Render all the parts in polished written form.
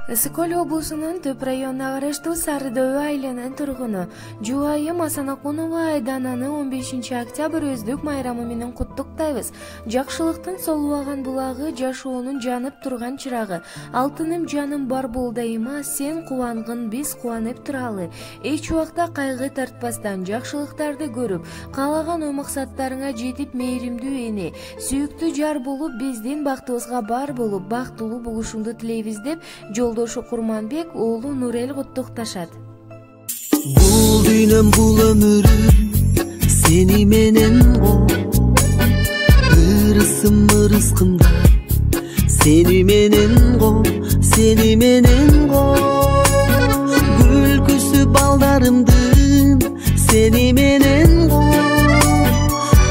Ысык-Көл облусунун Төп районуна караштуу Сары Дөбө айылынын тургуну жубайым Асанакунова Айдананы 15 октябрь өздүк майрамы менен куттуктайбыз. Жакшылыктын солубаган булагы, жашоонун жанып турган чырагы. Алтыным жаным бар болдайыма, сен кубангын, биз кубанып туралы. Эч убакта кайгы тартпастан жакшылыктарды көрүп, каалаган ой максаттарыңа жетип мээримдүү эне, сүйүктүү жар болуп, биздин бактыбызга бар болуп, бактылуу болушуңду тилейбиз деп Жолдошу Курманбек уулу Нурел куттукташат. Бул дүйнөм, бул өмүрүм сени менен го, ырысым ырыскымда сени менен го, сени менен го, күлкүсү балдарымдын сени менен го,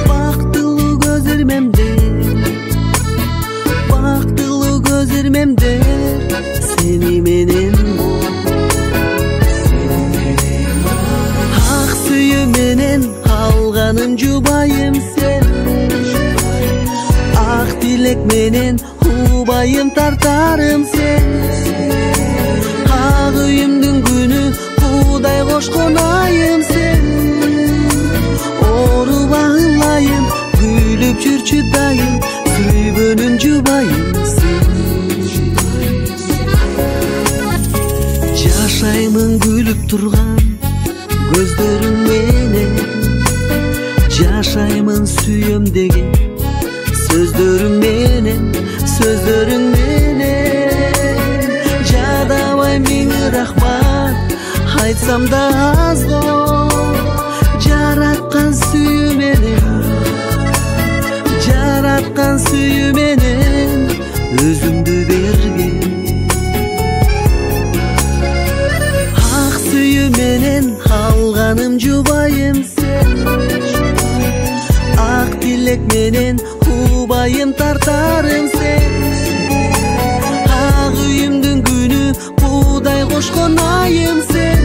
бактылуу көз ирмемде, бактылуу көз ирмемде seni menen go, ак сүйүү менен алганым жубайым сен, ак тилек менен убайым тартарым сен, ак үйүмдүн күнү Кудай кошкон айым сен, ооруба ылайым, күлүп жүрчү дайым, сүйгөнүм жубайым сен. Жашаймын күлүп турган көздөрүң менен, жашаймын сүйөм деген сөздөрүң менен, сөздөрүң менен. Жадабай миң рахмат айтсам да аз го, жараткан сүйүү менен, жараткан сүйүү менен өзүмдү берген. Менен алганым жубайым сен, ак тилек менен убайым тартарым сен, ак үйүмдүн күнү Кудай кошкон айым сен,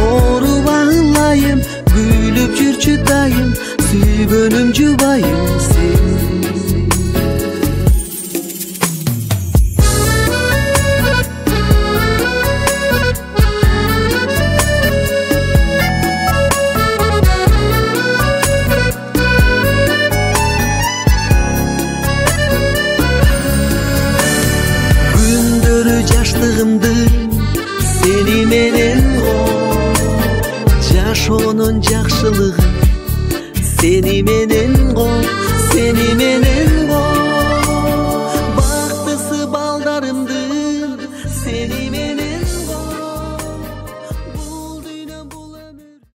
ооруба ылайым, күлүп жүрчү дайым, сүйгөнүм жубайым сен. Жаштыгымдын сени менен го, жашоонун жакшылыгы сени менен го, сени менен